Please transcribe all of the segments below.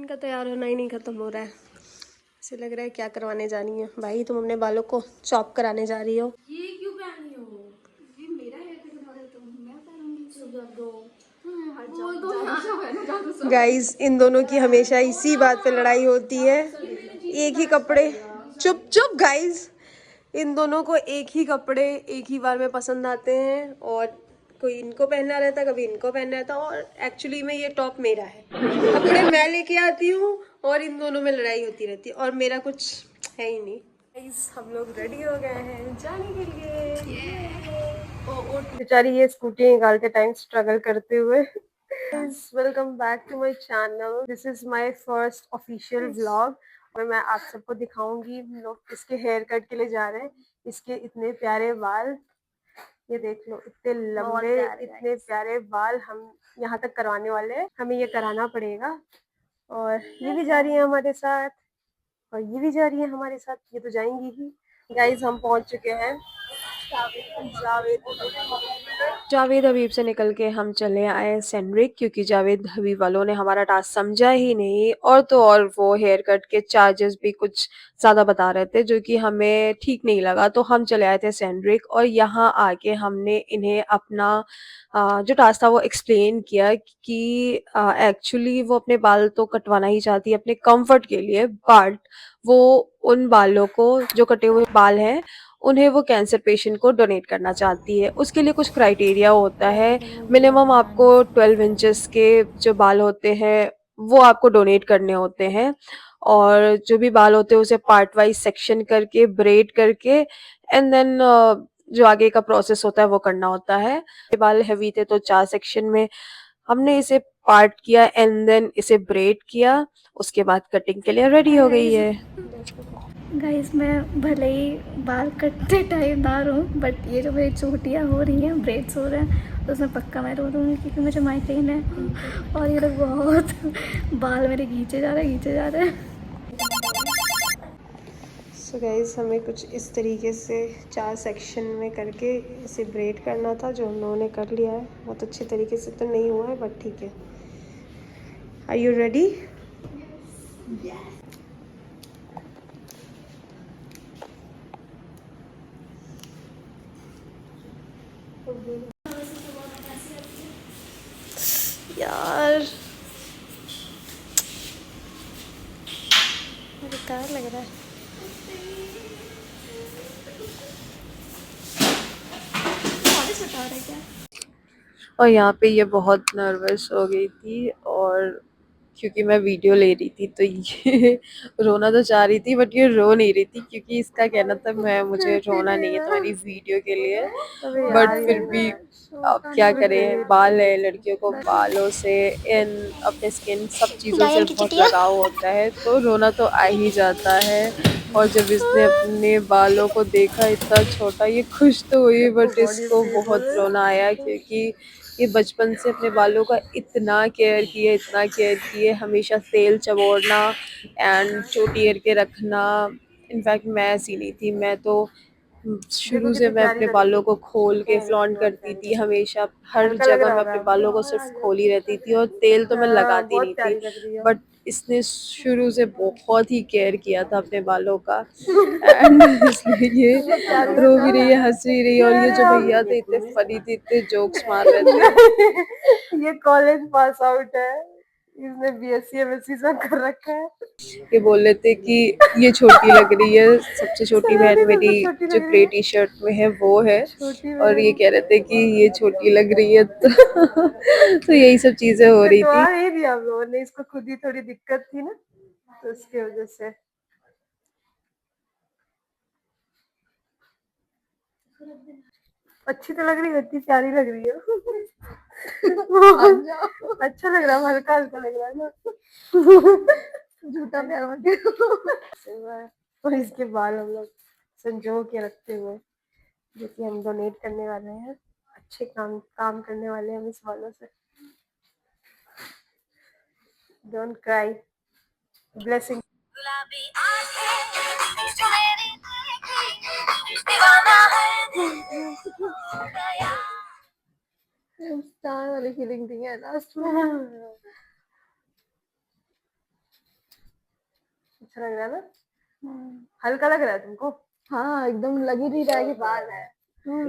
इनका तैयार होना ही नहीं खत्म हो रहा है। ऐसे लग रहा है क्या करवाने जा रही है भाई, तुम अपने बालों को चॉप कराने जा रही हो। ये क्यों पहन रही हो? ये मेरा हेयर कट करवा रहे हो, तो मैं पहनूंगी। सुबह दो गाइस इन दोनों की हमेशा इसी बात पे लड़ाई होती है, एक ही कपड़े। चुप चुप गाइस, इन दोनों को एक ही कपड़े एक ही बार में पसंद आते हैं, और कोई इनको पहनना रहता है, कभी इनको पहनना रहता है, और एक्चुअली में ये टॉप मेरा है, कपड़े मैं लेके आती हूँ और इन दोनों में लड़ाई होती रहती है, और मेरा कुछ है ही नहीं। गाइस हम लोग रेडी हो गए हैं जाने के लिए। बेचारी ये स्कूटी निकालते टाइम स्ट्रगल करते हुए। Welcome back to my channel, this is my first official vlog, और मैं आप सबको दिखाऊंगी हम लोग इसके हेयर कट के लिए जा रहे हैं। इसके इतने प्यारे बाल, ये देख लो, इतने लंबे इतने प्यारे बाल हम यहाँ तक करवाने वाले हैं, हमें ये कराना पड़ेगा। और ये भी जा रही है हमारे साथ, और ये भी जा रही है हमारे साथ, ये तो जाएंगी ही। गाइस हम पहुंच चुके हैं जावेद जावेद हबीब से निकल के हम चले आए सेंड्रिक, क्योंकि जावेद हबीब वालों ने हमारा टास्क समझा ही नहीं, और तो और वो हेयर कट के चार्जेस भी कुछ ज़्यादा बता रहे थे, जो कि हमें ठीक नहीं लगा। तो हम चले आए थे सेंड्रिक, और यहाँ आके हमने इन्हें अपना जो टास्क था वो एक्सप्लेन किया कि एक्चुअली वो अपने बाल तो कटवाना ही चाहती है अपने कंफर्ट के लिए, बट वो उन बालों को, जो कटे हुए बाल हैं, उन्हें वो कैंसर पेशेंट को डोनेट करना चाहती है। उसके लिए कुछ क्राइटेरिया होता है, मिनिमम आपको 12 इंचेस के जो बाल होते हैं वो आपको डोनेट करने होते हैं, और जो भी बाल होते हैं उसे पार्ट वाइज सेक्शन करके ब्रेड करके एंड देन जो आगे का प्रोसेस होता है वो करना होता है। ये बाल हैवी थे तो 4 सेक्शन में हमने इसे पार्ट किया एंड देन इसे ब्रेड किया, उसके बाद कटिंग के लिए रेडी हो गई है। गाइस मैं भले ही बाल कटते टाइम ना रहूँ, बट ये जो मेरी चोटियाँ हो रही हैं, ब्रेड्स हो रहे हैं, तो उसमें पक्का मैं रो दूँगी, क्योंकि मुझे माइग्रेन है और ये लोग बहुत बाल मेरे खींचे जा रहे हैं। सो गाइस हमें कुछ इस तरीके से 4 सेक्शन में करके इसे ब्रेड करना था, जो हम लोगों ने कर लिया है। बहुत अच्छे तरीके से तो नहीं हुआ है, बट ठीक है। Are you ready? यार बेकार लग रहा है। और यहाँ पे ये बहुत नर्वस हो गई थी, और क्योंकि मैं वीडियो ले रही थी तो ये रोना तो चाह रही थी, बट ये रो नहीं रही थी, क्योंकि इसका कहना था मैं मुझे रोना नहीं है तुम्हारी वीडियो के लिए, बट फिर भी अब क्या करें, बाल है, लड़कियों को बालों से इन अपने स्किन सब चीज़ों से बहुत लगाव होता है, तो रोना तो आ ही जाता है। और जब इसने अपने बालों को देखा इतना छोटा, ये खुश तो हुई, बट इसको बहुत रोना आया, क्योंकि ये बचपन से अपने बालों का इतना केयर किए, हमेशा तेल चबोड़ना एंड चोटी करके रखना। इनफैक्ट मैं ऐसी नहीं थी, मैं तो शुरू से मैं अपने बालों को खोल के फ्लॉन्ट करती थी, हमेशा हर जगह मैं अपने बालों को सिर्फ खोली रहती थी, और तेल तो मैं लगाती नहीं थी, बट इसने शुरू से बहुत ही केयर किया था अपने बालों का। एंड इसलिए ये रो भी रही है, हंस भी रही है, और ये जो भैया थे इतने फनी थे, इतने जोक्स मार रहे थे। ये कॉलेज पास आउट है, इसने बीएससी एमएससी सब कर रखा है। ये बोल रहे थे कि ये छोटी लग रही है, सबसे छोटी बहन मेरी जो ग्रे टी शर्ट में है वो है, और ये कह रहे थे कि ये छोटी लग रही है, तो यही सब चीजें हो रही थी। नहीं दिया हम लोगों ने, इसको खुद ही थोड़ी दिक्कत थी ना, तो उसकी वजह से। अच्छी तो लग रही है, इतनी प्यारी लग रही है। अच्छा लग रहा है, हल्का हल्का लग रहा है ना। झूठा प्यार मत। और इसके बाल हम लोग संजो के रखते हुए, जो कि हम डोनेट करने वाले हैं, अच्छे काम काम करने वाले हैं हम इस बालों से। Don't cry, blessing. स्टार वाली फीलिंग दी है लास्ट में। अच्छा लग रहा है ना? हाँ। हल्का लग रहा है तुमको? हाँ एकदम लग ही नहीं रहा है कि बाल है,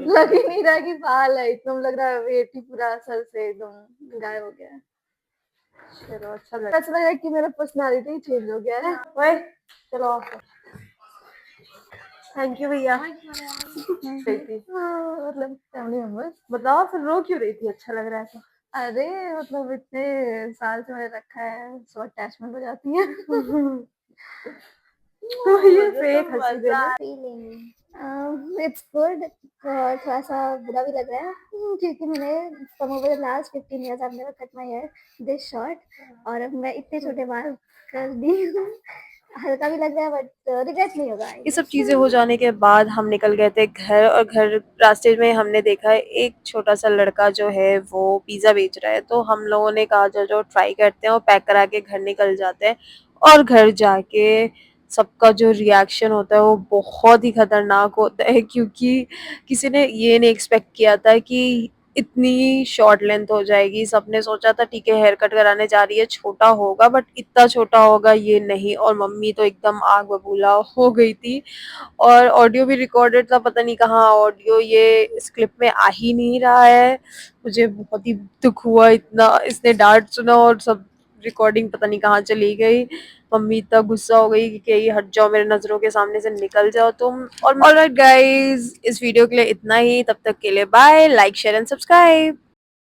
लग ही नहीं रहा है कि बाल है, एकदम लग रहा है वेट ही पूरा सर से एकदम गायब हो गया है। चलो अच्छा लग ऐसा लग रहा है कि मेरा पर्सनालिटी ही चेंज हो गया है। ओए चलो थैंक यू भैया। मतलब फैमिली मेंबर्स। बताओ फिर रो क्यों रही थी? अच्छा लग रहा है तो। अरे मतलब इतने साल से मैंने रखा है, सो अटैचमेंट हो जाती है। तो ये फेक हंसी देना। फीलिंग इट्स गुड, और थोड़ा सा बुरा भी लग रहा है क्योंकि मैंने from over the last 15 years I've never cut my hair this short, और अब मैं इतने छोटे बाल कर दी हूँ। हल्का भी लग रहा है बट रिग्रेट नहीं होगा। ये सब चीजें हो जाने के बाद हम निकल गए थे घर, और घर रास्ते में हमने देखा है एक छोटा सा लड़का जो है वो पिज्जा बेच रहा है, तो हम लोगों ने कहा जो ट्राई करते हैं और पैक करा के घर निकल जाते हैं। और घर जाके सबका जो रिएक्शन होता है वो बहुत ही खतरनाक होता है, क्योंकि किसी ने ये नहीं एक्सपेक्ट किया था कि इतनी शॉर्ट लेंथ हो जाएगी। सबने सोचा था ठीक है हेयर कट कराने जा रही है, छोटा होगा, बट इतना छोटा होगा ये नहीं। और मम्मी तो एकदम आग बबूला हो गई थी। और ऑडियो भी रिकॉर्डेड था, पता नहीं कहाँ ऑडियो ये इस क्लिप में आ ही नहीं रहा है। मुझे बहुत ही दुख हुआ, इतना इसने डांट सुना और सब रिकॉर्डिंग पता नहीं कहाँ चली गई। मम्मी इतना गुस्सा हो गई कि यही हट जाओ, मेरे नजरों के सामने से निकल जाओ तुम। और ऑलराइट गाइस, इस वीडियो के लिए इतना ही। तब तक के लिए bye, like share and subscribe.